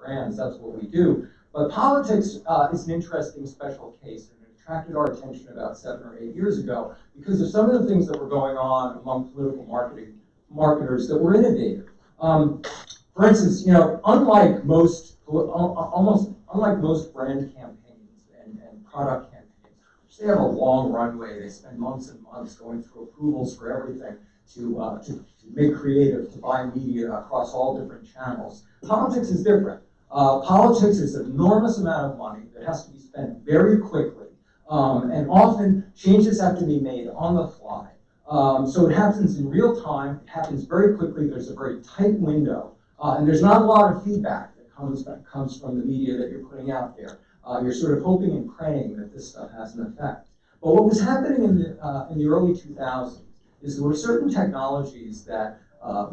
brands. That's what we do. But politics is an interesting special case, and it attracted our attention about 7 or 8 years ago because of some of the things that were going on among political marketers that were innovative. For instance, unlike most brand campaigns and product campaigns, which they have a long runway, they spend months and months going through approvals for everything to make creative, to buy media across all different channels. Politics is different. Politics is an enormous amount of money that has to be spent very quickly, and often changes have to be made on the fly. So it happens in real time, it happens very quickly, there's a very tight window, and there's not a lot of feedback that comes from the media that you're putting out there. You're sort of hoping and praying that this stuff has an effect. But what was happening in the early 2000s is there were certain technologies that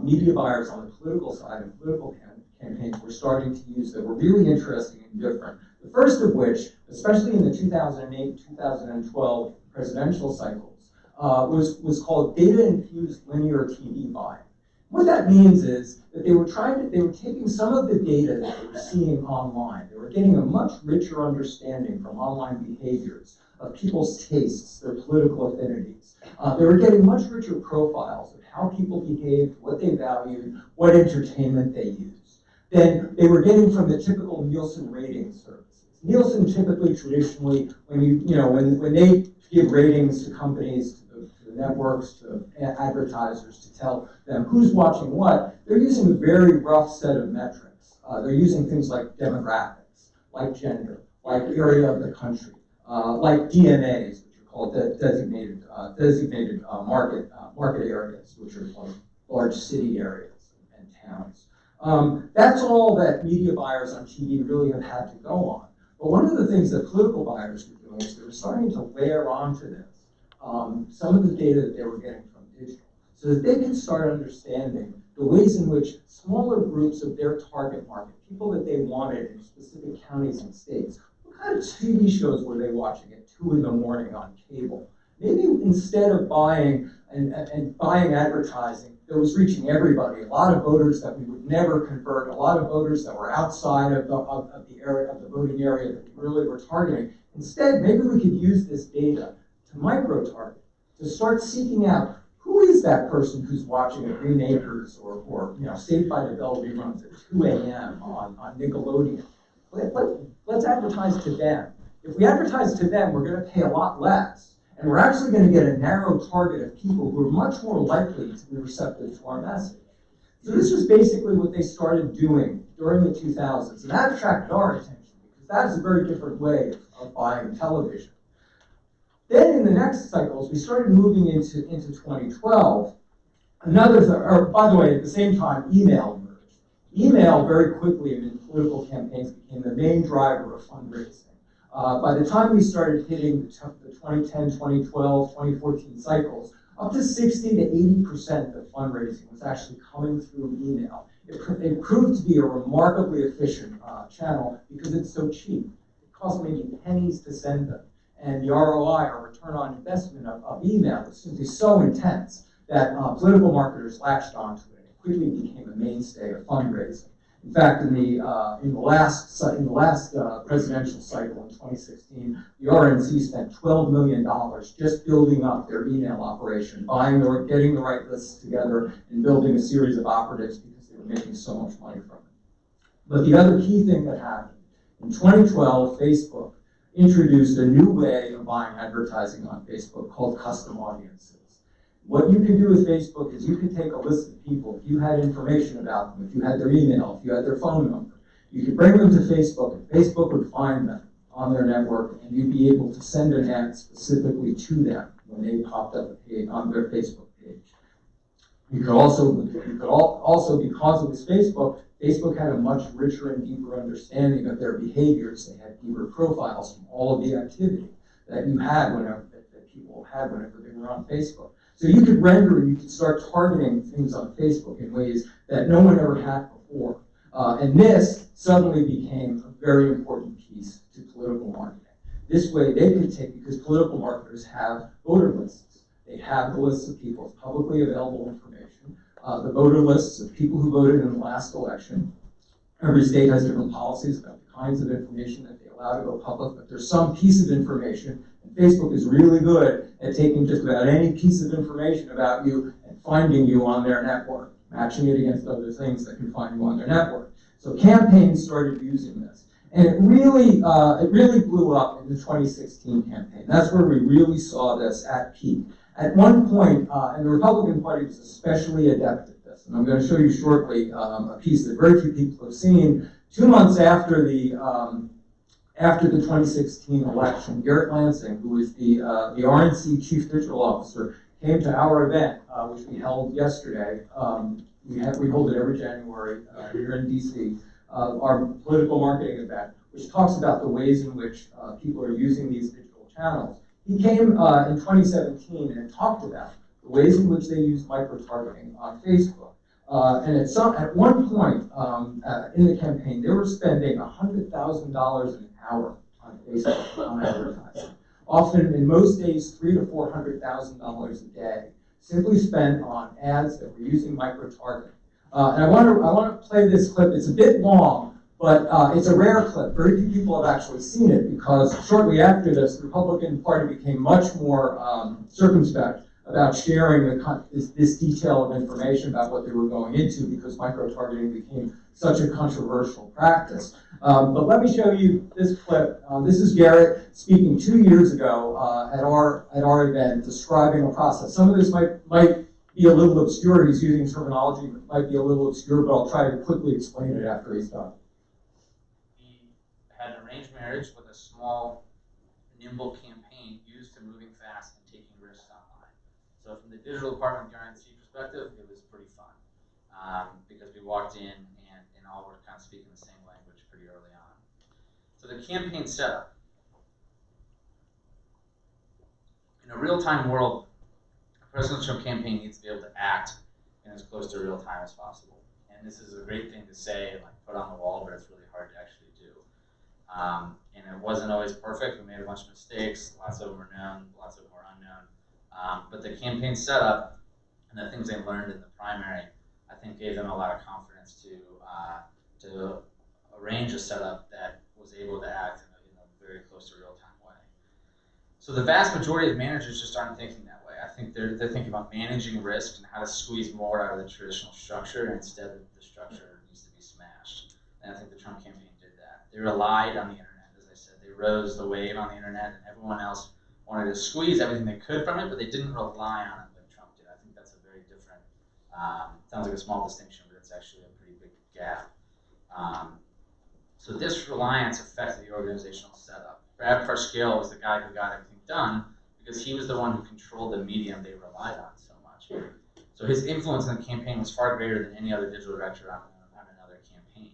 media buyers on the political side and political campaigns were starting to use that were really interesting and different. The first of which, especially in the 2008-2012 presidential cycles, was called data-infused linear TV buying. What that means is that they were taking some of the data that they were seeing online. They were getting a much richer understanding from online behaviors of people's tastes, their political affinities. They were getting much richer profiles of how people behaved, what they valued, what entertainment they used than they were getting from the typical Nielsen rating services. Nielsen typically, traditionally, when they give ratings to companies, to the networks, to advertisers to tell them who's watching what, they're using a very rough set of metrics. They're using things like demographics, like gender, like area of the country, like DMAs, which are called designated market areas, which are like large city areas and towns. That's all that media buyers on TV really have had to go on. But one of the things that political buyers were doing is they were starting to layer onto this some of the data that they were getting from digital, so that they could start understanding the ways in which smaller groups of their target market, people that they wanted in specific counties and states, what kind of TV shows were they watching at 2 in the morning on cable? Maybe instead of buying and buying advertising that was reaching everybody, a lot of voters that we would never convert, a lot of voters that were outside of the area of the voting area that we really were targeting. Instead, maybe we could use this data to micro-target, to start seeking out who is that person who's watching at Green Acres or Saved by the Bell reruns at 2 a.m. on Nickelodeon. Let's advertise to them. If we advertise to them, we're going to pay a lot less. And we're actually going to get a narrow target of people who are much more likely to be receptive to our message. So this was basically what they started doing during the 2000s. And that attracted our attention because that is a very different way of buying television. Then in the next cycles, we started moving into 2012. By the way, at the same time, email emerged. Email very quickly in political campaigns became the main driver of fundraising. By the time we started hitting the 2010, 2012, 2014 cycles, up to 60 to 80% of fundraising was actually coming through email. It proved to be a remarkably efficient channel because it's so cheap. It costs maybe pennies to send them. And the ROI, or return on investment of email, was simply so intense that political marketers latched onto it. It quickly became a mainstay of fundraising. In fact, in the last presidential cycle in 2016, the RNC spent $12 million just building up their email operation, getting the right lists together, and building a series of operatives because they were making so much money from it. But the other key thing that happened, in 2012, Facebook introduced a new way of buying advertising on Facebook called custom audiences. What you can do with Facebook is you can take a list of people, if you had information about them, if you had their email, if you had their phone number, you could bring them to Facebook, and Facebook would find them on their network, and you'd be able to send an ad specifically to them when they popped up on their Facebook page. You could also, because it was Facebook, Facebook had a much richer and deeper understanding of their behaviors. They had deeper profiles from all of the activity that you had that people had whenever they were on Facebook. So you could render and you could start targeting things on Facebook in ways that no one ever had before. And this suddenly became a very important piece to political marketing. This way they could take, because political marketers have voter lists. They have the lists of people's publicly available information, the voter lists of people who voted in the last election. Every state has different policies about the kinds of information that they allow to go public, but there's some piece of information, and Facebook is really good at taking just about any piece of information about you and finding you on their network, matching it against other things that can find you on their network. So campaigns started using this. And it really blew up in the 2016 campaign. That's where we really saw this at peak. At one point, and the Republican Party was especially adept at this, and I'm going to show you shortly a piece that very few people have seen. 2 months after the 2016 election, Garrett Lansing, who was the RNC Chief Digital Officer, came to our event, which we held yesterday. We hold it every January here in DC. Our political marketing event, which talks about the ways in which people are using these digital channels. He came in 2017 and talked about the ways in which they use micro-targeting on Facebook. And at one point in the campaign, they were spending $100,000 an hour on Facebook on advertising. Often, in most days, $300,000 to $400,000 a day, simply spent on ads that were using micro-targeting. And I want to play this clip. It's a bit long, but it's a rare clip. Very few people have actually seen it because shortly after this, the Republican Party became much more circumspect about sharing this detail of information about what they were going into because micro-targeting became such a controversial practice. But let me show you this clip. This is Garrett speaking 2 years ago at our event, describing a process. Some of this might be a little obscure. He's using terminology that might be a little obscure, but I'll try to quickly explain it after he's done. He had an arranged marriage with a small, nimble campaign used to moving fast and taking risks online. So from the digital department RNC perspective, it was pretty fun because we walked in and all were kind of speaking the same language pretty early on. So the campaign setup. In a real-time world, a presidential campaign needs to be able to act in as close to real time as possible. And this is a great thing to say and like put on the wall, but it's really hard to actually do. And it wasn't always perfect. We made a bunch of mistakes. Lots of them were known, lots of them were unknown. But the campaign setup and the things they learned in the primary, I think gave them a lot of confidence to arrange a setup that was able to act in a very close to real time way. So the vast majority of managers just aren't thinking that way. I think they're thinking about managing risk and how to squeeze more out of the traditional structure, and instead the structure needs to be smashed. And I think the Trump campaign did that. They relied on the internet, as I said. They rose the wave on the internet, and everyone else wanted to squeeze everything they could from it, but they didn't rely on it like Trump did. I think that's a very different, sounds like a small distinction, but it's actually a pretty big gap. So this reliance affected the organizational setup. Brad Parscale was the guy who got everything done because he was the one who controlled the medium they relied on so much. So his influence in the campaign was far greater than any other digital director on another campaign.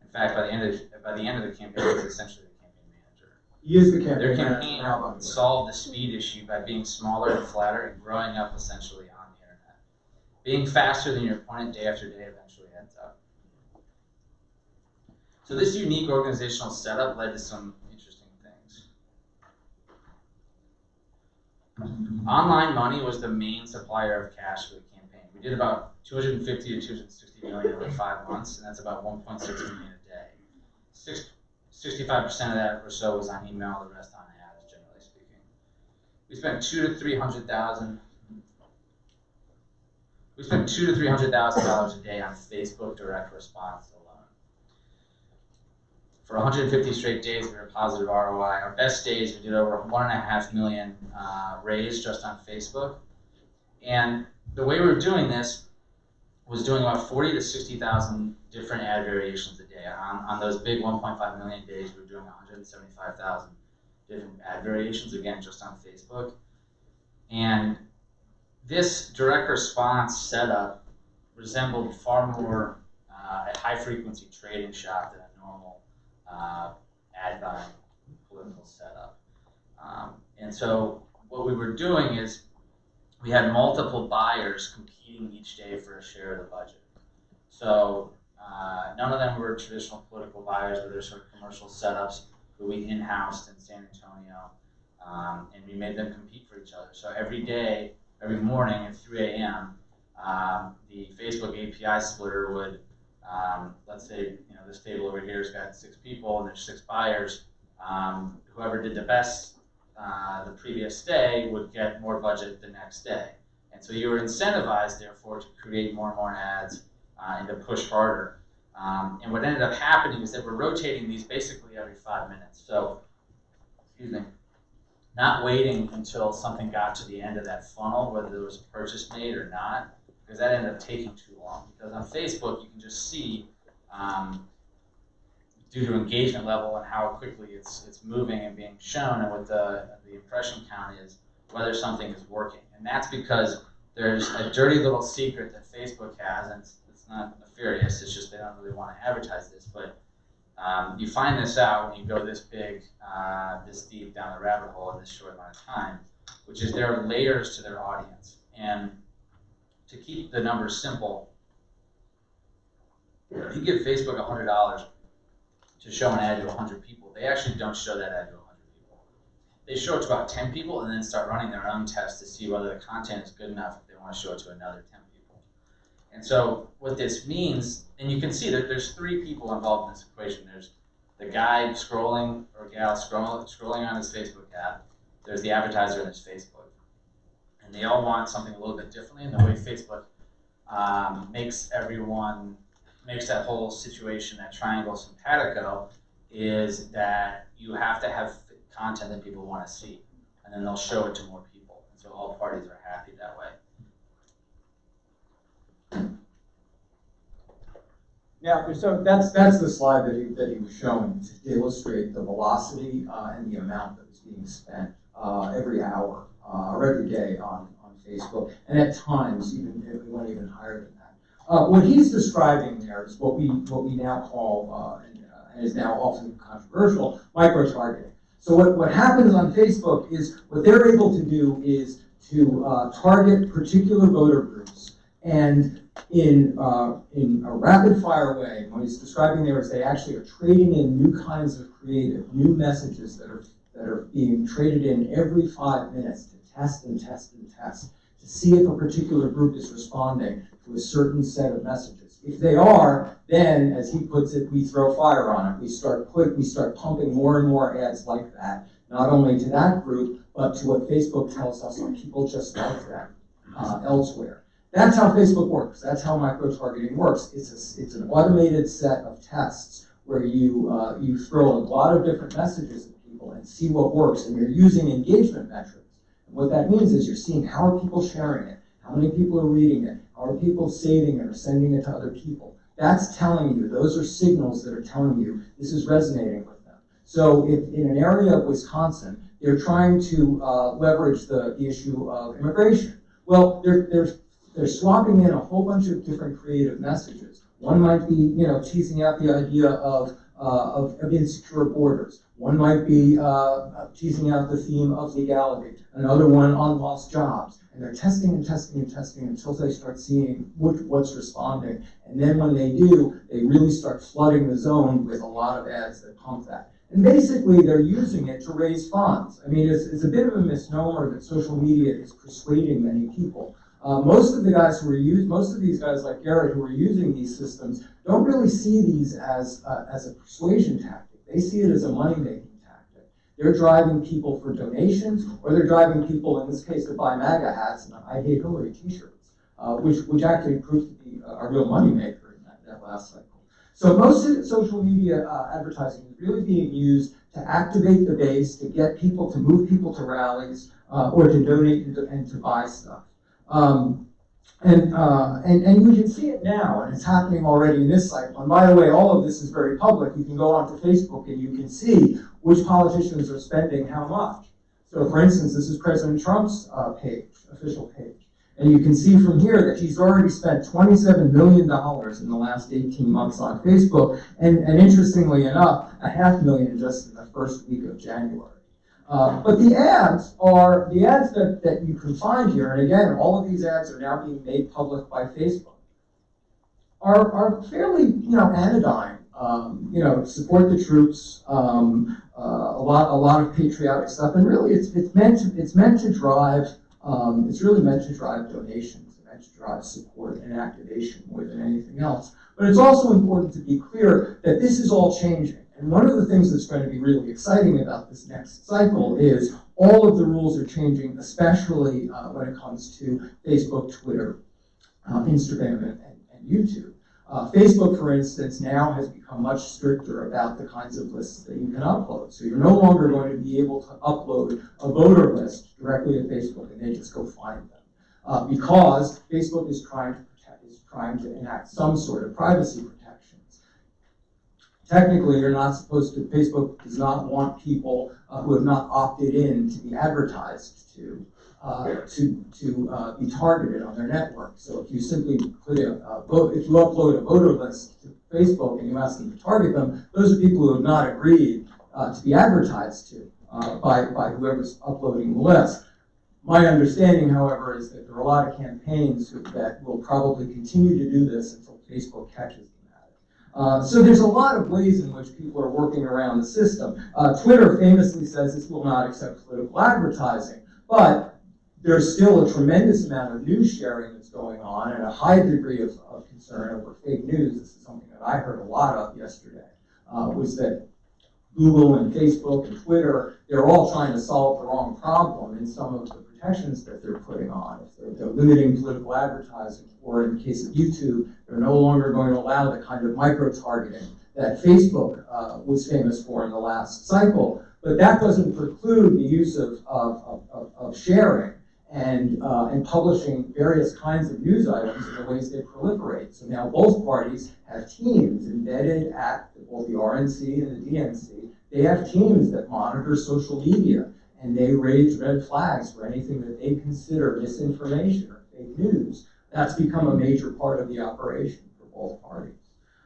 In fact, by the end of the campaign, he was essentially the campaign manager. He is the campaign Their manager. campaign solved the speed issue by being smaller and flatter and growing up essentially on the internet. Being faster than your opponent day after day eventually ends up. So this unique organizational setup led to some interesting things. Online money was the main supplier of cash for the campaign. We did about 250 to 260 million over 5 months, and that's about 1.6 million a day. 65% of that or so was on email, the rest on ads, generally speaking. We spent $200,000 to $300,000. We spent $200,000 to $300,000 a day on Facebook direct response alone. For 150 straight days, we were positive ROI. Our best days, we did over 1.5 million raised just on Facebook. And the way we were doing this was doing about 40 to 60,000 different ad variations a day. On those big 1.5 million days, we were doing 175,000 different ad variations, again, just on Facebook. And this direct response setup resembled far more a high-frequency trading shop than a normal ad buying political setup. And so what we were doing is we had multiple buyers competing each day for a share of the budget. So none of them were traditional political buyers, but they're sort of commercial setups who we in-housed in San Antonio, and we made them compete for each other. So every day, every morning at 3 a.m., the Facebook API splitter would Let's say this table over here has got 6 people and there's 6 buyers. Whoever did the best the previous day would get more budget the next day. And so you were incentivized, therefore, to create more and more ads and to push harder. And what ended up happening is that we're rotating these basically every 5 minutes. So, excuse me, not waiting until something got to the end of that funnel, whether there was a purchase made or not, because that ended up taking too long. Because on Facebook, you can just see, due to engagement level and how quickly it's moving and being shown, and what the impression count is, whether something is working. And that's because there's a dirty little secret that Facebook has, and it's not nefarious, it's just they don't really want to advertise this, but you find this out when you go this big, this deep down the rabbit hole in this short amount of time, which is there are layers to their audience. And to keep the numbers simple, if you give Facebook $100 to show an ad to 100 people, they actually don't show that ad to 100 people. They show it to about 10 people and then start running their own tests to see whether the content is good enough if they want to show it to another 10 people. And so what this means, and you can see that there's 3 people involved in this equation. There's the guy scrolling or gal scrolling on his Facebook app. There's the advertiser in his Facebook. And they all want something a little bit differently. And the way Facebook makes that whole situation, that triangle simpatico, is that you have to have content that people want to see, and then they'll show it to more people. And so all parties are happy that way. Yeah, so that's the slide that he was showing to illustrate the velocity and the amount that was being spent every hour or every day on Facebook, and at times it went even higher than that. What he's describing there is what we now call, and is now often controversial, micro-targeting. So what happens on Facebook is what they're able to do is to target particular voter groups, and in a rapid-fire way, what he's describing there is they actually are trading in new kinds of creative, new messages that are being traded in every 5 minutes to test and test and test, to see if a particular group is responding to a certain set of messages. If they are, then, as he puts it, we throw fire on it. We start pumping more and more ads like that, not only to that group, but to what Facebook tells us are people just like them elsewhere. That's how Facebook works. That's how micro-targeting works. It's an automated set of tests where you throw a lot of different messages at people and see what works, and you're using engagement metrics. And what that means is you're seeing how are people sharing it, how many people are reading it, how are people saving it or sending it to other people. That's telling you, those are signals that are telling you this is resonating with them. So if in an area of Wisconsin, they're trying to leverage the issue of immigration. Well, they're swapping in a whole bunch of different creative messages. One might be, teasing out the idea of insecure borders. One might be teasing out the theme of legality. Another one on lost jobs. And they're testing and testing and testing until they start seeing what's responding. And then when they do, they really start flooding the zone with a lot of ads that pump that. And basically, they're using it to raise funds. I mean, it's a bit of a misnomer that social media is persuading many people. Most of these guys like Garrett who are using these systems don't really see these as a persuasion tactic. They see it as a money-making tactic. They're driving people for donations, or they're driving people, in this case, to buy MAGA hats and I Hate Hillary t-shirts, which actually proved to be a real moneymaker in that last cycle. So most of social media advertising is really being used to activate the base, to get people, to move people to rallies, or to donate and to buy stuff. And you can see it now, and it's happening already in this cycle. And by the way, all of this is very public. You can go onto Facebook and you can see which politicians are spending how much. So for instance, this is President Trump's official page. And you can see from here that he's already spent $27 million in the last 18 months on Facebook, and interestingly enough, $500,000 just in the first week of January. But the ads that you can find here, and again, all of these ads are now being made public by Facebook, are fairly, anodyne. Support the troops, a lot of patriotic stuff, and really, it's meant to drive. It's really meant to drive donations, it's meant to drive support and activation more than anything else. But it's also important to be clear that this is all changing. And one of the things that's going to be really exciting about this next cycle is all of the rules are changing, especially when it comes to Facebook, Twitter, Instagram, and YouTube. Facebook, for instance, now has become much stricter about the kinds of lists that you can upload. So you're no longer going to be able to upload a voter list directly to Facebook and they just go find them. Because Facebook is trying to enact some sort of privacy protections. Technically, you're not supposed to, Facebook does not want people who have not opted in to be advertised to be targeted on their network. So if you simply put if you upload a voter list to Facebook and you ask them to target them, those are people who have not agreed to be advertised to by whoever's uploading the list. My understanding, however, is that there are a lot of campaigns that will probably continue to do this until Facebook catches them at it. So there's a lot of ways in which people are working around the system. Twitter famously says this will not accept political advertising, but there's still a tremendous amount of news sharing that's going on and a high degree of concern over fake news. This is something that I heard a lot of yesterday, was that Google and Facebook and Twitter, they're all trying to solve the wrong problem in some of the protections that they're putting on. If they're limiting political advertising, or in the case of YouTube, they're no longer going to allow the kind of micro-targeting that Facebook was famous for in the last cycle. But that doesn't preclude the use of sharing and publishing various kinds of news items in the ways they proliferate. So now both parties have teams embedded at both the RNC and the DNC. They have teams that monitor social media, and they raise red flags for anything that they consider misinformation or fake news. That's become a major part of the operation for both parties.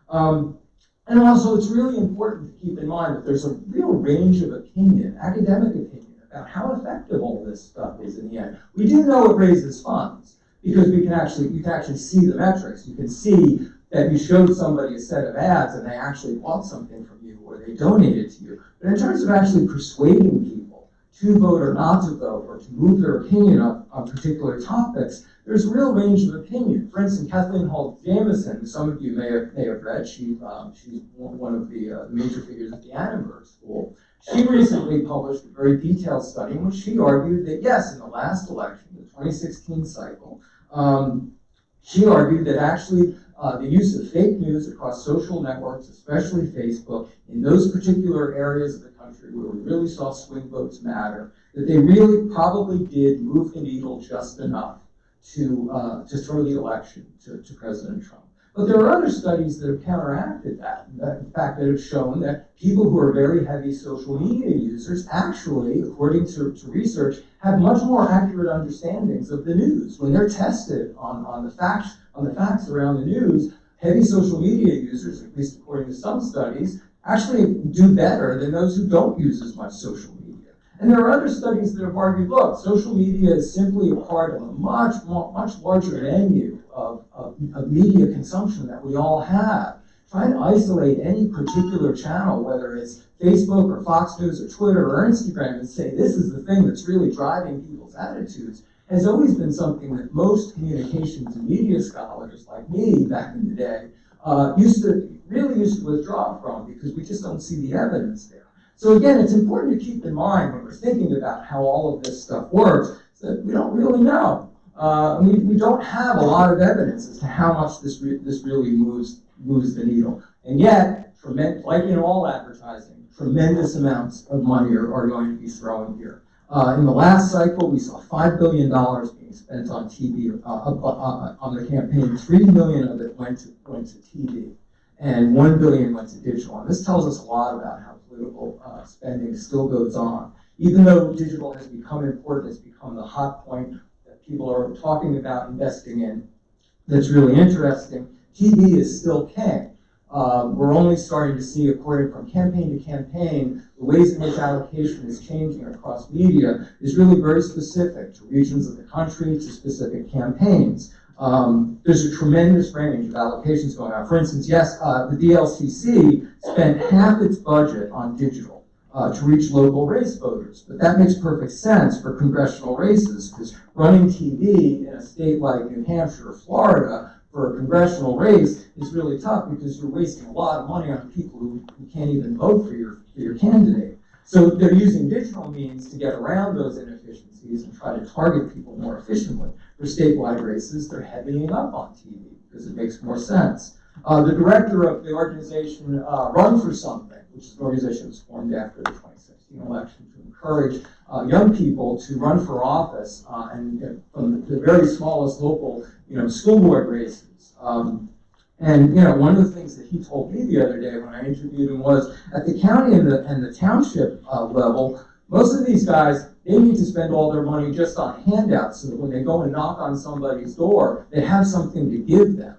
And also, it's really important to keep in mind that there's a real range of opinion, academic opinion, about how effective all this stuff is in the end. We do know it raises funds because you can actually see the metrics. You can see that you showed somebody a set of ads and they actually bought something from you or they donated to you. But in terms of actually persuading people to vote or not to vote or to move their opinion up on particular topics, there's a real range of opinion. For instance, Kathleen Hall Jamieson, who some of you may have read, she's one of the major figures at the Annenberg School. She recently published a very detailed study in which she argued that, yes, in the last election, the 2016 cycle, she argued that actually the use of fake news across social networks, especially Facebook, in those particular areas of the country where we really saw swing votes matter, that they really probably did move the needle just enough to throw the election to President Trump. But there are other studies that have counteracted that. In fact, that have shown that people who are very heavy social media users actually, according to research, have much more accurate understandings of the news. When they're tested on the facts around the news, heavy social media users, at least according to some studies, actually do better than those who don't use as much social media. And there are other studies that have argued, look, social media is simply a part of a much larger menu of media consumption that we all have. Trying to isolate any particular channel, whether it's Facebook or Fox News or Twitter or Instagram, and say this is the thing that's really driving people's attitudes, has always been something that most communications and media scholars like me back in the day used to withdraw from because we just don't see the evidence there. So again, it's important to keep in mind when we're thinking about how all of this stuff works, that we don't really know. We don't have a lot of evidence as to how much this really moves the needle. And yet, like in all advertising, tremendous amounts of money are going to be thrown here. In the last cycle, we saw $5 billion being spent on TV, on the campaign. $3 million of it went to TV, and $1 billion went to digital. And this tells us a lot about how political spending still goes on. Even though digital has become important, it's become the hot point that people are talking about investing in, that's really interesting, TV is still king. We're only starting to see, according from campaign to campaign, the ways in which allocation is changing across media is really very specific to regions of the country, to specific campaigns. There's a tremendous range of allocations going on. For instance, yes, the DLCC spent half its budget on digital to reach local race voters, but that makes perfect sense for congressional races because running TV in a state like New Hampshire or Florida for a congressional race is really tough because you're wasting a lot of money on people who can't even vote for your candidate. So they're using digital means to get around those inefficiencies and try to target people more efficiently. For statewide races, they're heavying up on TV because it makes more sense. The director of the organization Run for Something, which is an organization that was formed after the 2016 election to encourage young people to run for office and from the very smallest local school board races. And one of the things that he told me the other day when I interviewed him was at the county and the township level, most of these guys, they need to spend all their money just on handouts so that when they go and knock on somebody's door, they have something to give them.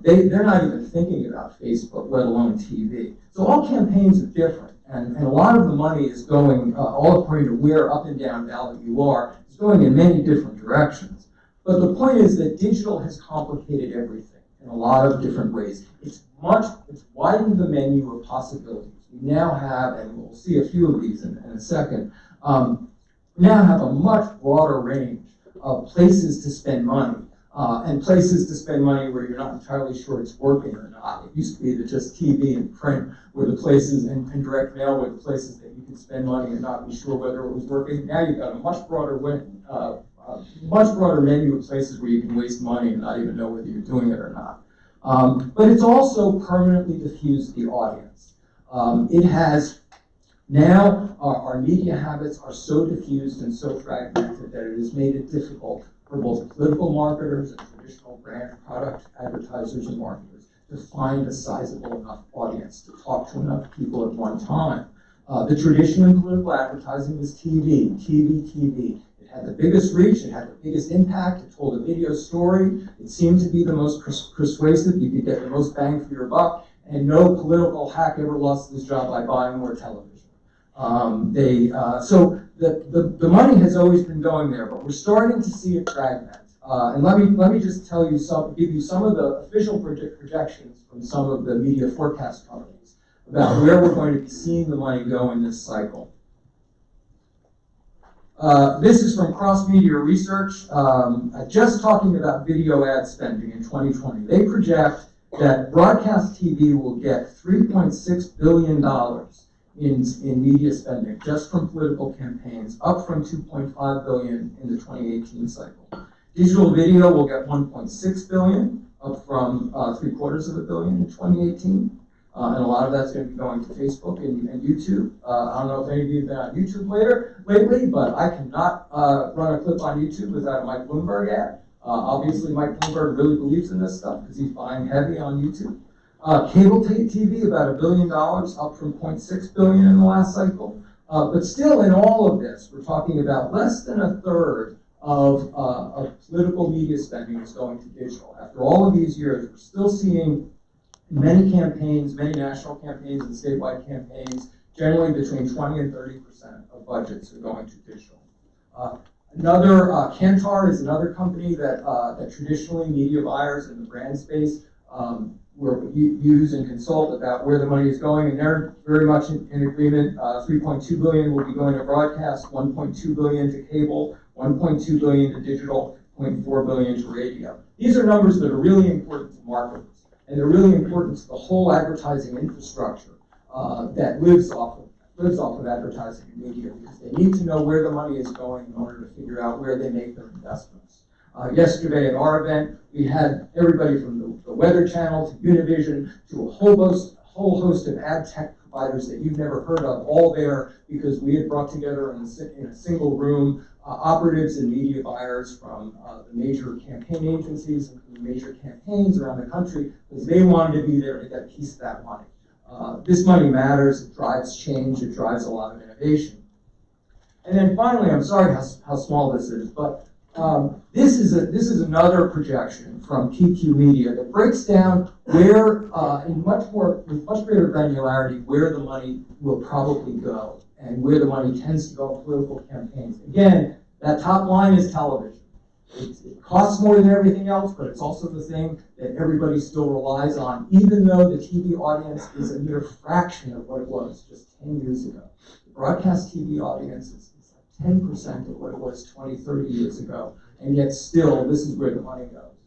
They're not even thinking about Facebook, let alone TV. So all campaigns are different, and a lot of the money is going, all according to where up and down ballot you are, is going in many different directions. But the point is that digital has complicated everything in a lot of different ways. It's widened the menu of possibilities. We now have, and we'll see a few of these in a second, we now have a much broader range of places to spend money. And places to spend money where you're not entirely sure it's working or not. It used to be that just TV and print were the places, and direct mail were the places that you could spend money and not be sure whether it was working. Now you've got a much broader menu of places where you can waste money and not even know whether you're doing it or not. But it's also permanently diffused the audience. It has now, our media habits are so diffused and so fragmented that it has made it difficult for both political marketers and traditional brand product advertisers and marketers to find a sizable enough audience to talk to enough people at one time. The tradition in political advertising was TV. It had the biggest reach, it had the biggest impact, it told a video story, it seemed to be the most persuasive, you could get the most bang for your buck, and no political hack ever lost his job by buying more television. So the money has always been going there, but we're starting to see it fragment. And let me just give you some of the official projections from some of the media forecast companies about where we're going to be seeing the money go in this cycle. This is from Cross Media Research, just talking about video ad spending in 2020. They project that broadcast TV will get $3.6 billion in media spending just from political campaigns, up from $2.5 billion in the 2018 cycle. Digital video will get $1.6 billion, up from $750 million in 2018. And a lot of that's going to be going to Facebook and YouTube. I don't know if any of you have been on YouTube lately, but I cannot run a clip on YouTube without a Mike Bloomberg ad. Obviously, Mike Bloomberg really believes in this stuff because he's buying heavy on YouTube. Cable TV, about $1 billion, up from $0.6 billion in the last cycle. But still, in all of this, we're talking about less than a third of political media spending is going to digital. After all of these years, we're still seeing many campaigns, many national campaigns and statewide campaigns, generally between 20 and 30% of budgets are going to digital. Kantar is another company that traditionally media buyers in the brand space use and consult about where the money is going, and they're very much in agreement. $3.2 billion will be going to broadcast, $1.2 billion to cable, $1.2 billion to digital, $0.4 billion to radio. These are numbers that are really important to marketers, and they're really important to the whole advertising infrastructure that lives off of advertising and media, because they need to know where the money is going in order to figure out where they make their investments. Yesterday at our event, we had everybody from the Weather Channel to Univision to a whole host of ad tech providers that you've never heard of, all there because we had brought together in a single room operatives and media buyers from the major campaign agencies and the major campaigns around the country, because they wanted to be there to get a piece of that money. This money matters, it drives change, it drives a lot of innovation. And then finally, I'm sorry how small this is, but this is another projection from TQ Media that breaks down where, with much greater granularity, where the money will probably go and where the money tends to go in political campaigns. Again, that top line is television. It costs more than everything else, but it's also the thing that everybody still relies on, even though the TV audience is a mere fraction of what it was just 10 years ago. The broadcast TV audience is 10% of what it was 20, 30 years ago, and yet still, this is where the money goes.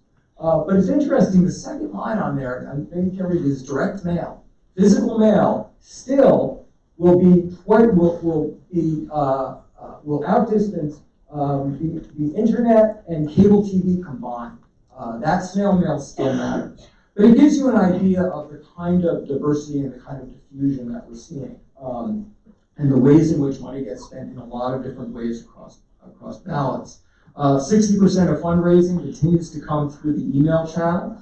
But it's interesting, the second line on there, I think you can read, is direct mail. Physical mail still will outdistance the internet and cable TV combined. That snail mail still matters. But it gives you an idea of the kind of diversity and the kind of diffusion that we're seeing, and the ways in which money gets spent in a lot of different ways across ballots. 60% of fundraising continues to come through the email channel.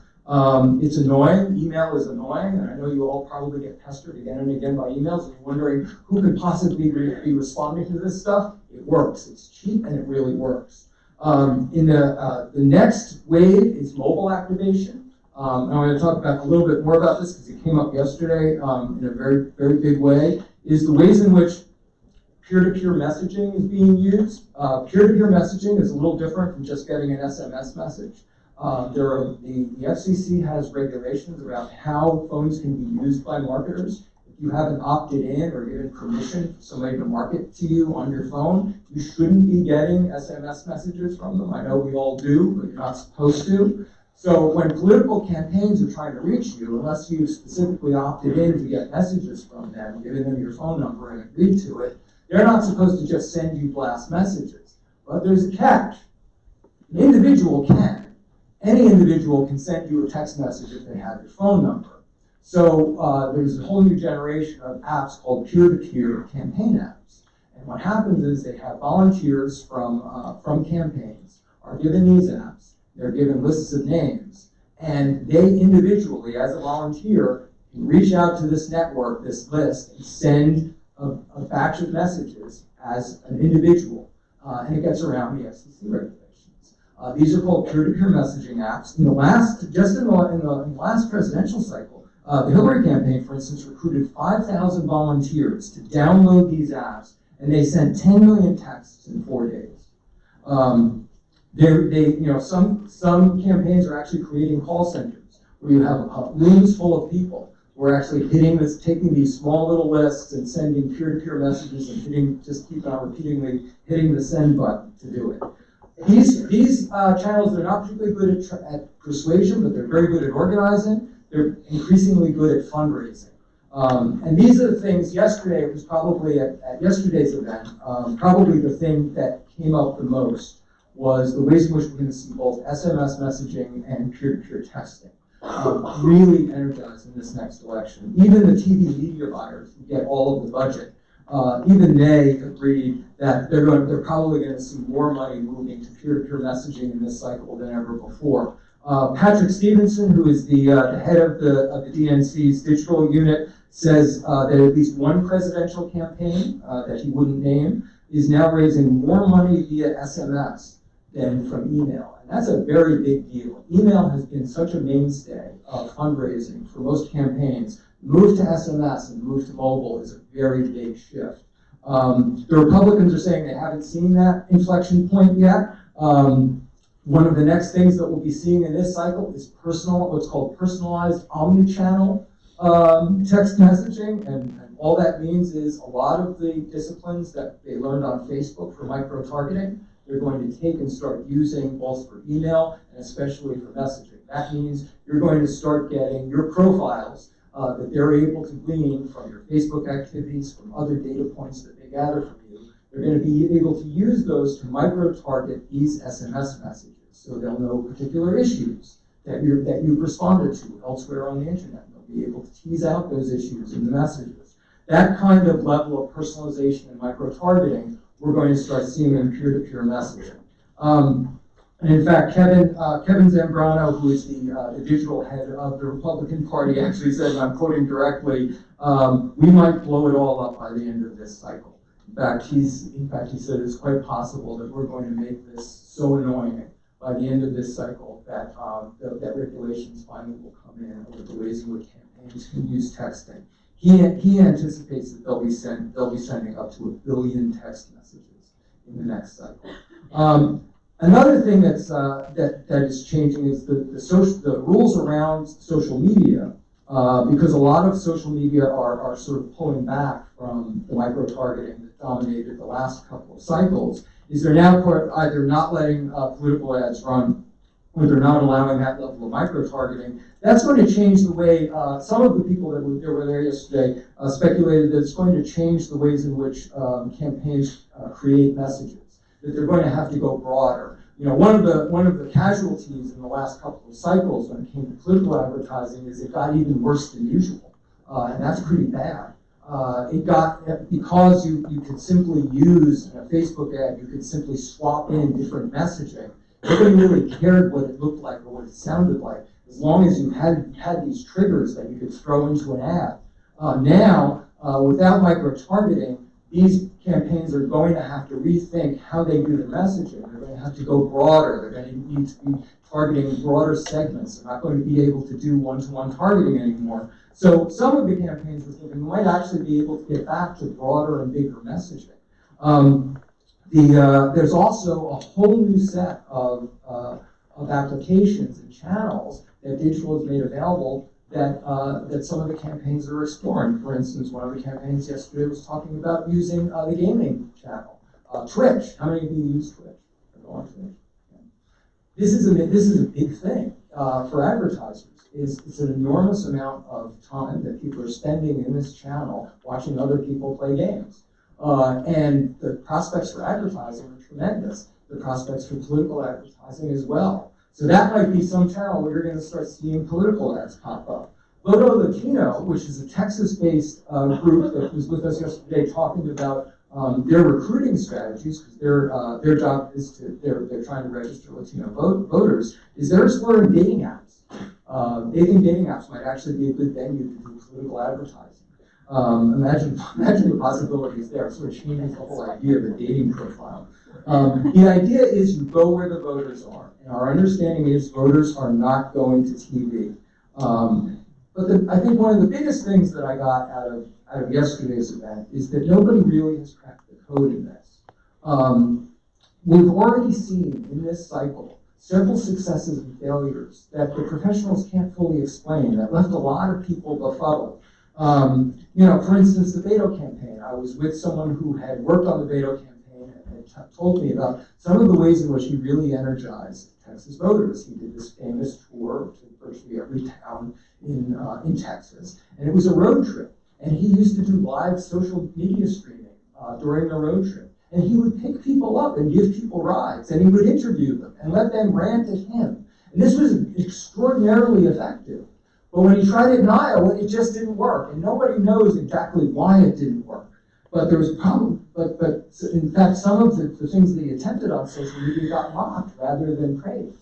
It's annoying. Email is annoying, and I know you all probably get pestered again and again by emails, and you're wondering who could possibly be responding to this stuff. It works. It's cheap, and it really works. In the next wave is mobile activation. And I'm going to talk about a little bit more about this because it came up yesterday in a very, very big way, is the ways in which peer-to-peer messaging is being used. Peer-to-peer messaging is a little different from just getting an SMS message. The FCC has regulations about how phones can be used by marketers. If you haven't opted in or given permission for somebody to market to you on your phone, you shouldn't be getting SMS messages from them. I know we all do, but you're not supposed to. So when political campaigns are trying to reach you, unless you've specifically opted in to get messages from them, giving them your phone number and agreed to it, they're not supposed to just send you blast messages. But there's a catch. An individual can. Any individual can send you a text message if they have your phone number. So there's a whole new generation of apps called peer-to-peer campaign apps. And what happens is they have volunteers from campaigns are given these apps. They're given lists of names. And they individually, as a volunteer, can reach out to this network, this list, and send a batch of messages as an individual. And it gets around the FCC regulations. These are called peer-to-peer messaging apps. In the last presidential cycle, the Hillary campaign, for instance, recruited 5,000 volunteers to download these apps, and they sent 10 million texts in 4 days. Some campaigns are actually creating call centers where you have rooms full of people who are actually taking these small little lists and sending peer-to-peer messages and keep on repeatedly hitting the send button to do it. These channels, they're not particularly good at persuasion, but they're very good at organizing. They're increasingly good at fundraising. And these are the things, yesterday, it was probably at yesterday's event, probably the thing that came up the most was the ways in which we're going to see both SMS messaging and peer-to-peer texting really energized in this next election. Even the TV media buyers who get all of the budget, even they agreed that they're probably going to see more money moving to peer-to-peer messaging in this cycle than ever before. Patrick Stevenson, who is the head of the DNC's digital unit, says that at least one presidential campaign that he wouldn't name is now raising more money via SMS than from email. And that's a very big deal. Email has been such a mainstay of fundraising for most campaigns. Move to SMS and move to mobile is a very big shift. The Republicans are saying they haven't seen that inflection point yet. One of the next things that we'll be seeing in this cycle is what's called personalized omni-channel text messaging, and all that means is a lot of the disciplines that they learned on Facebook for micro-targeting, they're going to take and start using both for email and especially for messaging. That means you're going to start getting your profiles that they're able to glean from your Facebook activities, from other data points that they gather from you. They're going to be able to use those to micro-target these SMS messages, so they'll know particular issues that you've responded to elsewhere on the internet. They'll be able to tease out those issues in the messages. That kind of level of personalization and micro-targeting we're going to start seeing in peer-to-peer messaging. And in fact, Kevin Zambrano, who is the digital head of the Republican Party, actually said, and I'm quoting directly, we might blow it all up by the end of this cycle. In fact, he said it's quite possible that we're going to make this so annoying by the end of this cycle that that regulations finally will come in over the ways in which campaigns can use texting. He anticipates that they'll be sending up to 1 billion text messages in the next cycle. Another thing that is changing is the rules around social media, because a lot of social media are sort of pulling back from the micro-targeting that dominated the last couple of cycles. Is they're now either not letting political ads run where they're not allowing that level of micro-targeting, that's going to change the way, some of the people that were there yesterday speculated that it's going to change the ways in which campaigns create messages, that they're going to have to go broader. You know, one of the casualties in the last couple of cycles when it came to political advertising is it got even worse than usual, and that's pretty bad. It got, because you could simply use in a Facebook ad, you could simply swap in different messaging. Nobody really cared what it looked like or what it sounded like, as long as you had these triggers that you could throw into an ad. Now, without micro-targeting, these campaigns are going to have to rethink how they do the messaging. They're going to have to go broader. They're going to need to be targeting broader segments. They're not going to be able to do one-to-one targeting anymore. So some of the campaigns we're thinking might actually be able to get back to broader and bigger messaging. There's also a whole new set of applications and channels that digital has made available that some of the campaigns are exploring. For instance, one of the campaigns yesterday was talking about using the gaming channel, Twitch. How many of you use Twitch? On Twitch? Yeah. This is a big thing for advertisers. It's an enormous amount of time that people are spending in this channel watching other people play games. And the prospects for advertising are tremendous. The prospects for political advertising as well. So that might be some channel where you're going to start seeing political ads pop up. Voto Latino, which is a Texas-based group that was with us yesterday talking about their recruiting strategies, because their job is they're trying to register Latino voters, is they're exploring dating apps. They think dating apps might actually be a good venue to do political advertising. Imagine the possibilities there. It sort of changes the whole idea of a dating profile. The idea is you go where the voters are. And our understanding is voters are not going to TV. But I think one of the biggest things that I got out of yesterday's event is that nobody really has cracked the code in this. We've already seen in this cycle several successes and failures that the professionals can't fully explain, that left a lot of people befuddled. You know, for instance, the Beto campaign. I was with someone who had worked on the Beto campaign and told me about some of the ways in which he really energized Texas voters. He did this famous tour to virtually every town in Texas, and it was a road trip. And he used to do live social media streaming during the road trip. And he would pick people up and give people rides, and he would interview them and let them rant at him. And this was extraordinarily effective. But when he tried it in Iowa, it just didn't work. And nobody knows exactly why it didn't work. But there was but in fact, some of the things that he attempted on social media got mocked rather than praised.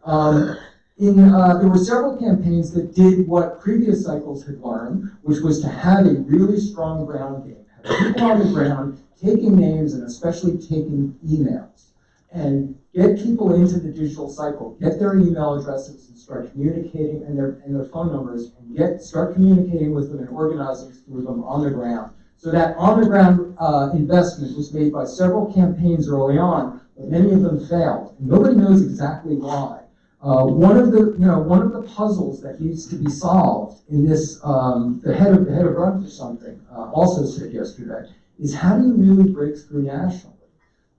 There were several campaigns that did what previous cycles had learned, which was to have a really strong ground game. Have people on the ground taking names and especially taking emails, and get people into the digital cycle, get their email addresses and start communicating, and their phone numbers, and start communicating with them and organizing through them on the ground. So that on the ground investment was made by several campaigns early on, but many of them failed, and nobody knows exactly why. One of the puzzles that needs to be solved in this, the head of Run for Something also said yesterday, is how do you really break through nationally?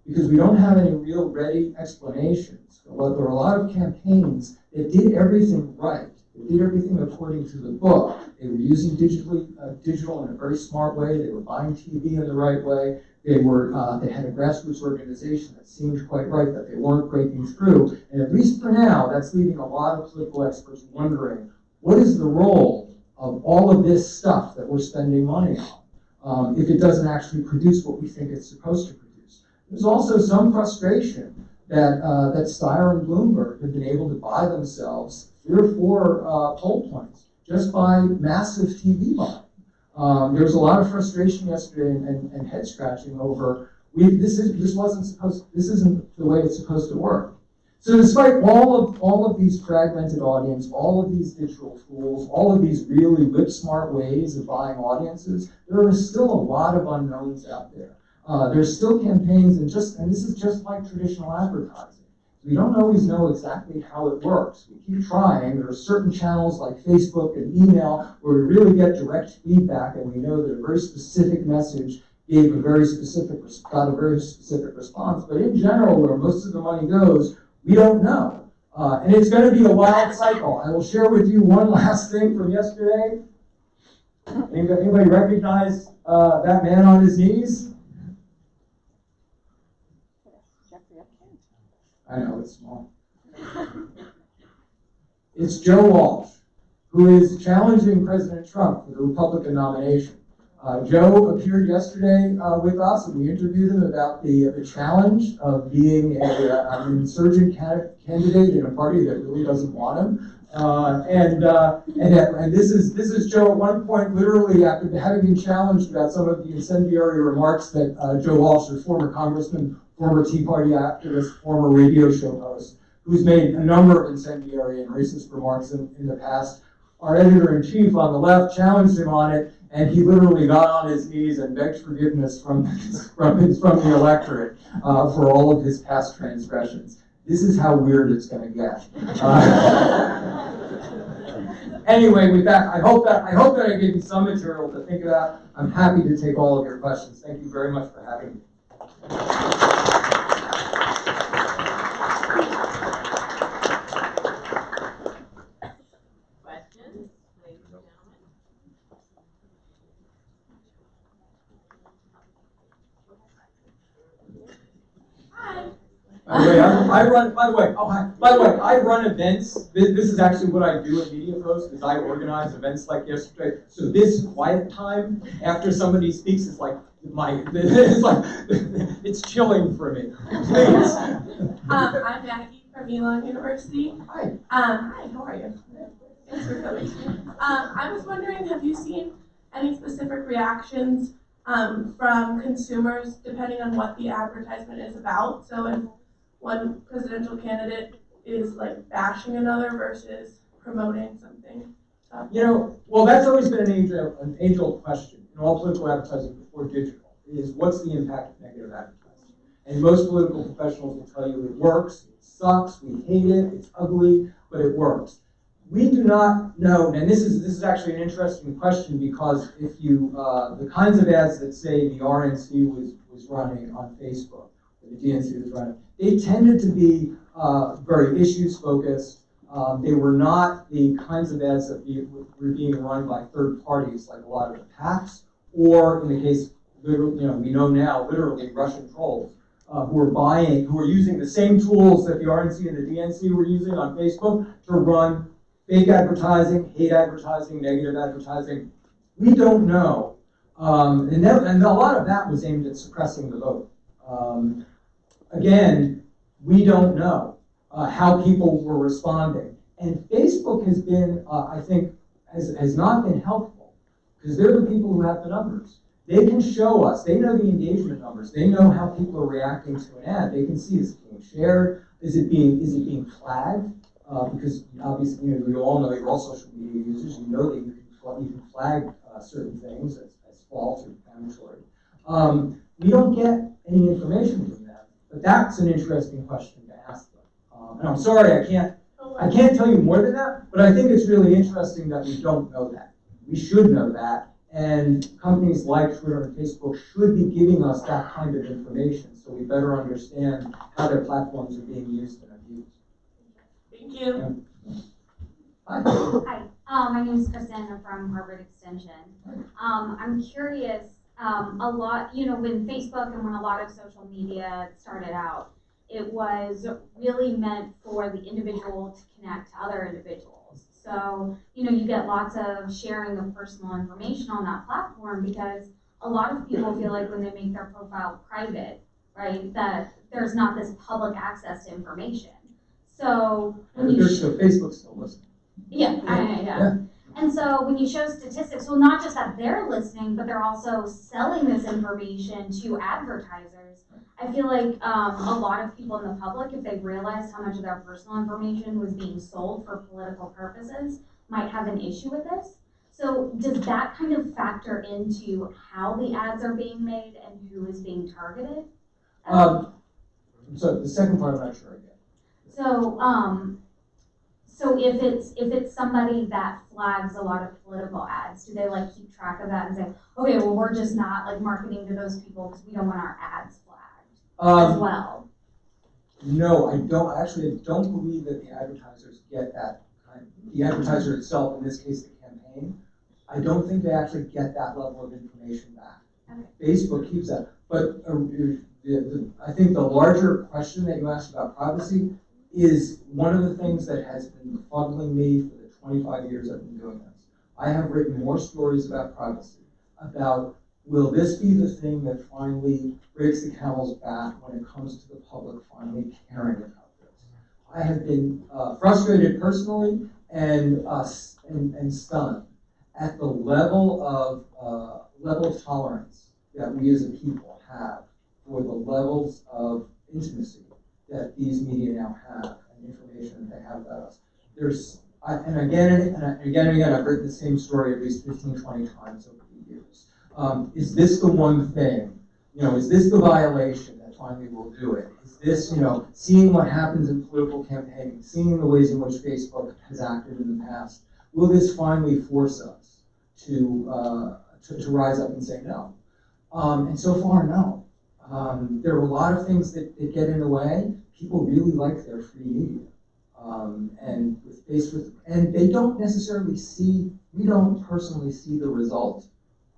Because we don't have any real ready explanations. Well, there are a lot of campaigns that did everything right. They did everything according to the book. They were using digital in a very smart way. They were buying TV in the right way. They had a grassroots organization that seemed quite right, that they weren't breaking through. And at least for now, that's leaving a lot of political experts wondering, what is the role of all of this stuff that we're spending money on if it doesn't actually produce what we think it's supposed to produce? There's also some frustration that Steyer and Bloomberg have been able to buy themselves 3 or 4 poll points just by massive TV buying. There was a lot of frustration yesterday and head scratching over this isn't the way it's supposed to work. So despite all of these fragmented audience, all of these digital tools, all of these really whip smart ways of buying audiences, there are still a lot of unknowns out there. There's still campaigns, and this is just like traditional advertising. We don't always know exactly how it works. We keep trying. There are certain channels like Facebook and email where we really get direct feedback, and we know that a very specific message got a very specific response. But in general, where most of the money goes, we don't know. And it's going to be a wild cycle. I will share with you one last thing from yesterday. Anybody recognize that man on his knees? I know, it's small. It's Joe Walsh, who is challenging President Trump for the Republican nomination. Joe appeared yesterday with us, and we interviewed him about the challenge of being an insurgent candidate in a party that really doesn't want him. And this is Joe at one point, literally after having been challenged about some of the incendiary remarks that Joe Walsh, the former congressman, former Tea Party activist, former radio show host, who's made a number of incendiary and racist remarks in the past. Our editor-in-chief on the left challenged him on it, and he literally got on his knees and begged forgiveness from the electorate for all of his past transgressions. This is how weird it's going to get. Anyway, with that, I hope that I gave you some material to think about. I'm happy to take all of your questions. Thank you very much for having me. Questions, ladies and gentlemen? Hi. By the way, I run events. This is actually what I do at MediaPost, is I organize events like yesterday. So this quiet time after somebody speaks is like it's chilling for me. Please. I'm Jackie from Elon University. Hi. Hi, how are you? Thanks for coming. I was wondering, have you seen any specific reactions from consumers depending on what the advertisement is about? So if one presidential candidate is like bashing another versus promoting something. Well, that's always been an age-old question in all political advertising before digital, is what's the impact of negative advertising? And most political professionals will tell you it works, it sucks, we hate it, it's ugly, but it works. We do not know, and this is actually an interesting question, because if you, the kinds of ads that say the RNC was running on Facebook, or the DNC was running, they tended to be very issues focused. They were not the kinds of ads that were being run by third parties, like a lot of the PACs, or in the case, we know now, literally Russian trolls, who are using the same tools that the RNC and the DNC were using on Facebook to run fake advertising, hate advertising, negative advertising. We don't know. And a lot of that was aimed at suppressing the vote. Again, we don't know how people were responding. And Facebook has been, I think, has not been helpful, because they're the people who have the numbers. They can show us, they know the engagement numbers, they know how people are reacting to an ad. They can see, is it being shared? Is it being flagged? Because obviously, we all know, you're all social media users, you know that you can flag certain things as false or defamatory. We don't get any information from them, but that's an interesting question to ask them. And I'm sorry, I can't tell you more than that, but I think it's really interesting that we don't know that. We should know that, and companies like Twitter and Facebook should be giving us that kind of information so we better understand how their platforms are being used and abused. Thank you. Hi. Hi, my name is Kristen. I'm from Harvard Extension. I'm curious, a lot, when Facebook and when a lot of social media started out, it was really meant for the individual to connect to other individuals. So, you get lots of sharing of personal information on that platform, because a lot of people feel like when they make their profile private, right, that there's not this public access to information. So when Facebook's still listening. Yeah. And so when you show statistics, well, not just that they're listening, but they're also selling this information to advertisers. I feel like a lot of people in the public, if they realized how much of their personal information was being sold for political purposes, might have an issue with this. So does that kind of factor into how the ads are being made and who is being targeted? So the second part, I'm not sure I get. So if it's somebody that flags a lot of political ads, do they keep track of that and say, okay, well, we're just not marketing to those people because we don't want our ads flagged as well? No, I don't. Actually, I don't believe that the advertisers get that. The advertiser itself, in this case, the campaign, I don't think they actually get that level of information back. Okay. Facebook keeps that. But I think the larger question that you asked about privacy is one of the things that has been befuddling me for the 25 years I've been doing this. I have written more stories about privacy, about will this be the thing that finally breaks the camel's back when it comes to the public finally caring about this. I have been frustrated personally and stunned at the level of tolerance that we as a people have for the levels of intimacy that these media now have and information that they have about us. And again, I've written the same story at least 15, 20 times over the years. Is this the one thing, is this the violation that finally will do it? Is this, seeing what happens in political campaigning, seeing the ways in which Facebook has acted in the past, will this finally force us to rise up and say no? And so far, no. There are a lot of things that get in the way. People really like their free media. And with Facebook, and they don't necessarily see, we don't personally see the result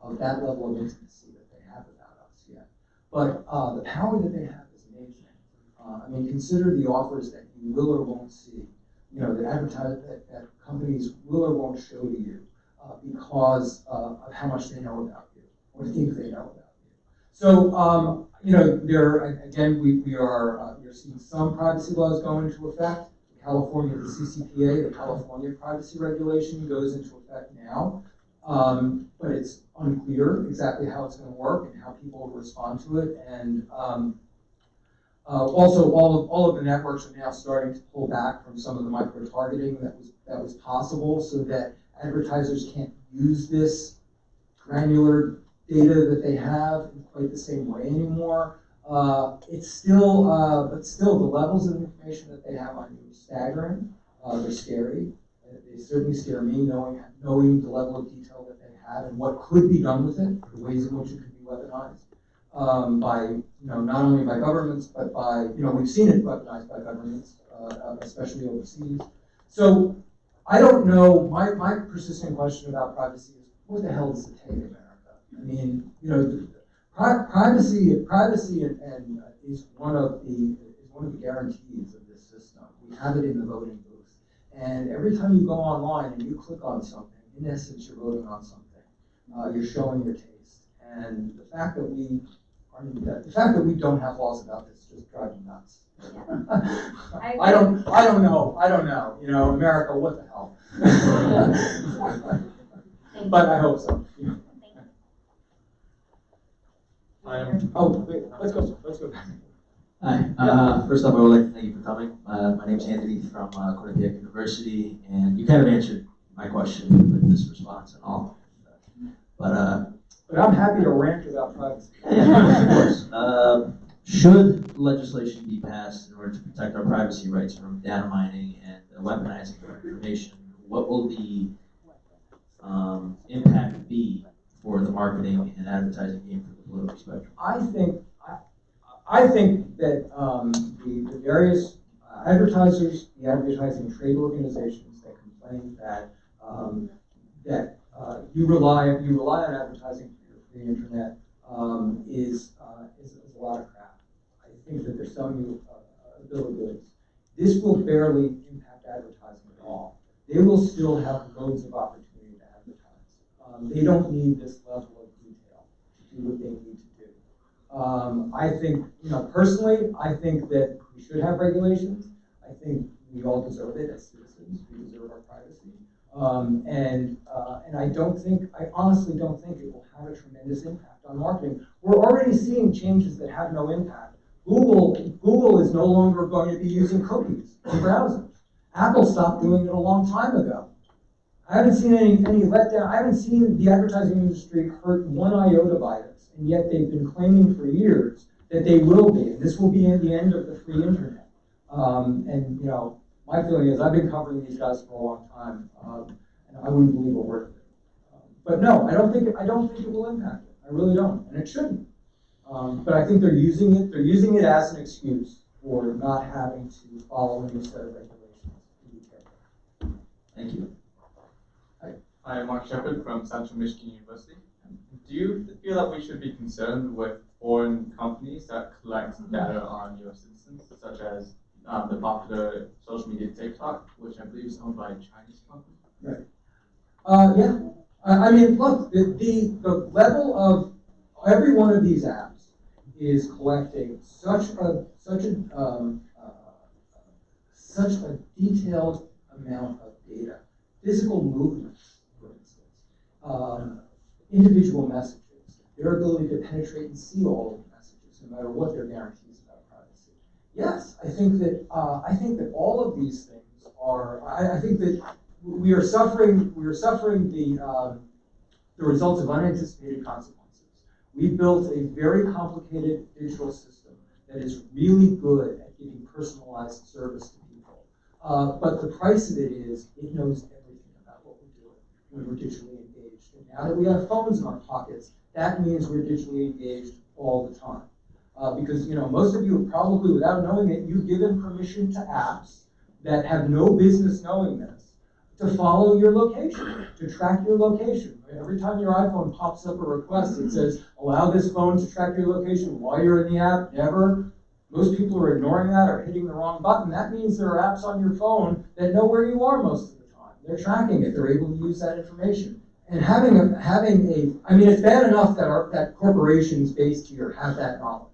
of that level of intimacy that they have about us yet. But the power that they have is amazing. Consider the offers that you will or won't see, that companies will or won't show to you because of how much they know about you or think they know about you. So, we're seeing some privacy laws go into effect. California, the CCPA, the California Privacy Regulation, goes into effect now, but it's unclear exactly how it's going to work and how people will respond to it. And also, all of the networks are now starting to pull back from some of the micro-targeting that was possible, so that advertisers can't use this granular data that they have in quite the same way anymore. But still, the levels of information that they have on you is staggering. They're scary. They certainly scare me, knowing the level of detail that they have and what could be done with it, the ways in which it could be weaponized by, not only by governments, but by, we've seen it weaponized by governments, especially overseas. So I don't know. My persistent question about privacy is, what the hell does it take in America? Privacy is one of the guarantees of this system. We have it in the voting booth, and every time you go online and you click on something, in essence, you're voting on something. You're showing your taste, and the fact that we don't have laws about this just drives me nuts. Yeah. I don't know. America, what the hell? But I hope so. Let's go. Hi. First off, I would like to thank you for coming. My name is Anthony from Quinnipiac University, and you kind of answered my question with this response and all. But I'm happy to rant about privacy. Yeah, of course. Should legislation be passed in order to protect our privacy rights from data mining and weaponizing our information, what will the impact be for the marketing and advertising game for the political spectrum? I think that the various advertisers, the advertising trade organizations that complain that you rely on advertising for the internet is a lot of crap. I think that they're selling you a bill of goods. This will barely impact advertising at all. They will still have loads of opportunity to advertise. They don't need this level of detail to do what they need to do. I think, personally, I think that we should have regulations. I think we all deserve it as citizens. We deserve our privacy. And I honestly don't think it will have a tremendous impact on marketing. We're already seeing changes that have no impact. Google is no longer going to be using cookies in browsing. Apple stopped doing it a long time ago. I haven't seen any letdown. I haven't seen the advertising industry hurt one iota by this, and yet they've been claiming for years that they will be, and this will be at the end of the free internet. My feeling is I've been covering these guys for a long time, and I wouldn't believe a word of it. But no, I don't think it will impact it. I really don't, and it shouldn't. But I think they're using it as an excuse for not having to follow any set of regulations. Be careful. Thank you. Hi, Mark Shepard from Central Michigan University. Do you feel that we should be concerned with foreign companies that collect data on your citizens, such as the popular social media TikTok, which I believe is owned by a Chinese company? Right. Yeah. I mean, look, the level of every one of these apps is collecting such a detailed amount of data, physical movements, for instance, individual messages, their ability to penetrate and see all of the messages, no matter what their guarantees about privacy. Yes, I think that all of these things are. I think that we are suffering the results of unanticipated consequences. We built a very complicated digital system that is really good at giving personalized service to people. But the price of it is it knows everything about what we're doing when we're digitally engaged. And now that we have phones in our pockets, that means we're digitally engaged all the time. Because most of you probably, without knowing it, you've given permission to apps that have no business knowing this to follow your location, to track your location. Every time your iPhone pops up a request, it says, allow this phone to track your location while you're in the app, never. Most people are ignoring that or hitting the wrong button. That means there are apps on your phone that know where you are most of the time. They're tracking it, they're able to use that information. And having I mean, it's bad enough that corporations based here have that knowledge,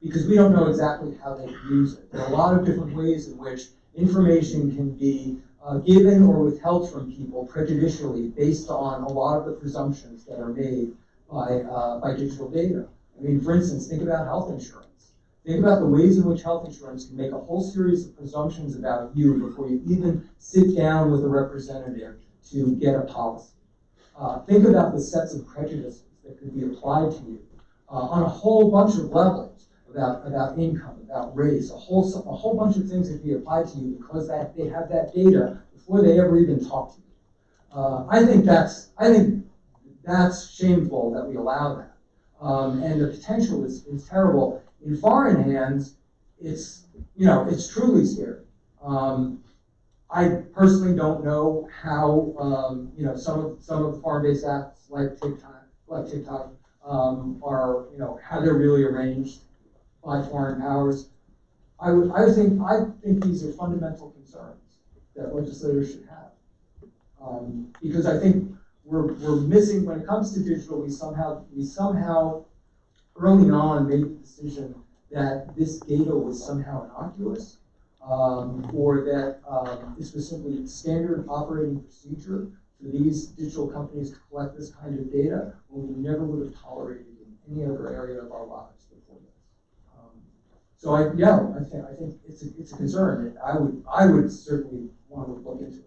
because we don't know exactly how they use it. There are a lot of different ways in which information can be given or withheld from people prejudicially based on a lot of the presumptions that are made by digital data. I mean, for instance, think about health insurance. Think about the ways in which health insurance can make a whole series of presumptions about you before you even sit down with a representative to get a policy. Think about the sets of prejudices that could be applied to you on a whole bunch of levels about income, about race, a whole bunch of things that can be applied to you because they have that data before they ever even talk to you. I think that's shameful that we allow that, and the potential is terrible. In foreign hands, it's truly scary. I personally don't know how some of the foreign-based apps like TikTok are how they're really arranged by foreign powers. I think these are fundamental concerns that legislators should have, because I think we're missing when it comes to digital. We somehow early on made the decision that this data was somehow innocuous, or that this was simply standard operating procedure for these digital companies to collect this kind of data, when we never would have tolerated it in any other area of our lives before this. So I think it's a concern. I would certainly want to look into it.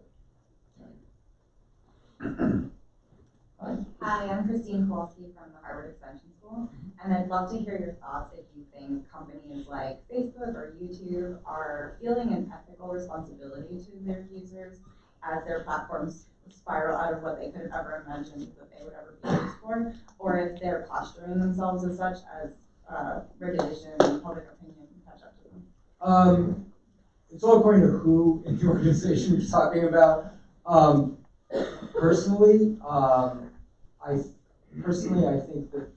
Hi, I'm Christine Kowalski from the Harvard Extension School, and I'd love to hear your thoughts if you think companies like Facebook or YouTube are feeling an ethical responsibility to their users as their platforms spiral out of what they could have ever imagined that they would ever be used for, or if they're posturing themselves as such as regulation and public opinion catch up to them. It's all according to who in the organization you're talking about. Personally, I think that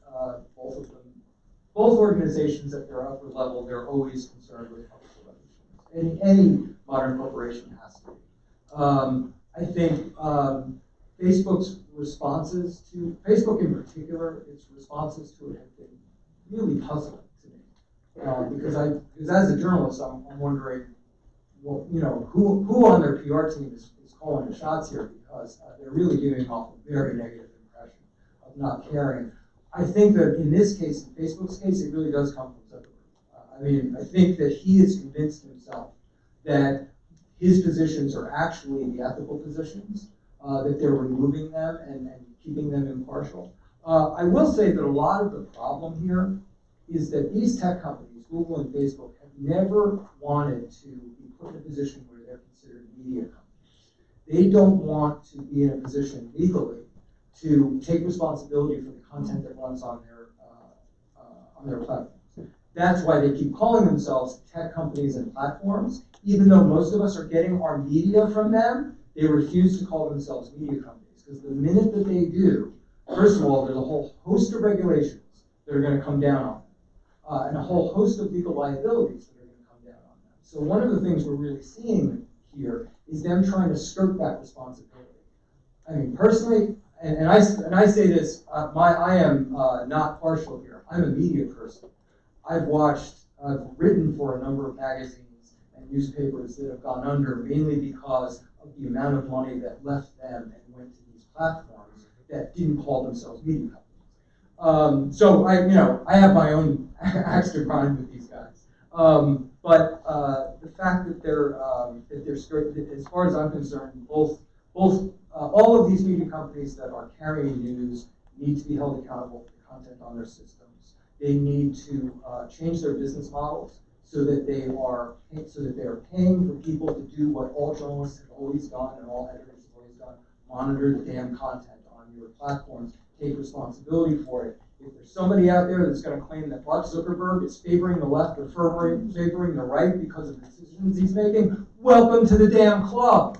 both organizations at their upper level, they're always concerned with public relations. Any modern corporation has to be. I think Facebook's responses to Facebook in particular, its responses to it have been really puzzling to me, because as a journalist, I'm wondering, well, who on their PR team is calling the shots here, because they're really giving off a very negative impression of not caring. I think that in this case, in Facebook's case, it really does come from Zuckerberg. I mean, I think that he has convinced himself that his positions are actually the ethical positions, that they're removing them and keeping them impartial. I will say that a lot of the problem here is that these tech companies, Google and Facebook, have never wanted to be put in a position where they're considered media companies. They don't want to be in a position legally to take responsibility for the content that runs on their platforms. That's why they keep calling themselves tech companies and platforms. Even though most of us are getting our media from them, they refuse to call themselves media companies. Because the minute that they do, first of all, there's a whole host of regulations that are going to come down on them, and a whole host of legal liabilities that are going to come down on them. So one of the things we're really seeing here is them trying to skirt that responsibility. I mean, personally, and I say this, I am not partial here. I'm a media person. I've written for a number of magazines and newspapers that have gone under mainly because of the amount of money that left them and went to these platforms that didn't call themselves media companies. So I have my own axe to grind with these guys. But the fact that they're as far as I'm concerned, all of these media companies that are carrying news need to be held accountable for the content on their systems. They need to change their business models so that they are paying for people to do what all journalists have always done and all editors have always done: monitor the damn content on your platforms, take responsibility for it. If there's somebody out there that's going to claim that Mark Zuckerberg is favoring the left or favoring the right because of the decisions he's making, welcome to the damn club.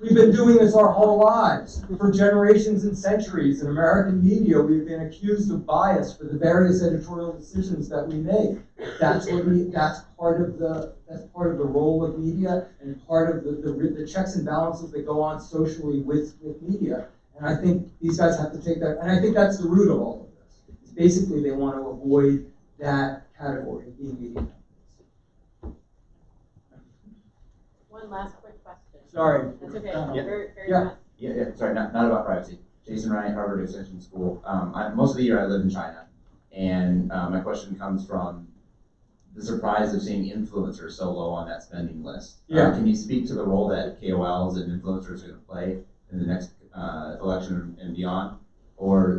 We've been doing this our whole lives. For generations and centuries in American media, we've been accused of bias for the various editorial decisions that we make. That's part of the role of media and part of the checks and balances that go on socially with media. And I think these guys have to take that, and I think that's the root of all of this. It's basically they want to avoid that category of being media companies. One last quick question. Sorry. That's okay. Yeah. Very Yeah. fast. Yeah, sorry, not about privacy. Jason Ryan, Harvard Extension School. Most of the year I live in China, and my question comes from the surprise of seeing influencers so low on that spending list. Yeah. Can you speak to the role that KOLs and influencers are going to play in the next election and beyond,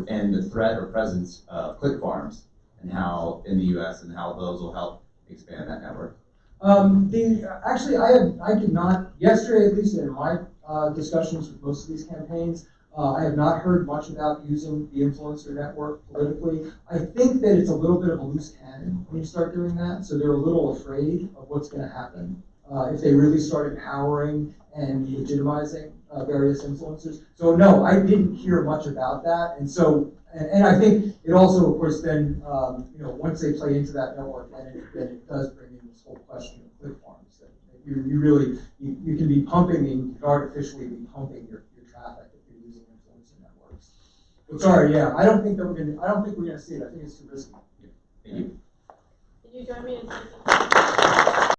and the threat or presence of click farms and how in the U.S. and how those will help expand that network? Actually, I did not, yesterday at least in my discussions with most of these campaigns, I have not heard much about using the influencer network politically. I think that it's a little bit of a loose cannon when you start doing that, so they're a little afraid of what's going to happen if they really start empowering and legitimizing various influencers. So no, I didn't hear much about that, and I think it also, of course, then once they play into that network, then it does bring in this whole question of click farms. That you can be pumping and artificially be pumping your traffic if you're using influencer networks. But sorry, yeah, I don't think we're gonna see it. I think it's too risky. Thank you. Can you join me in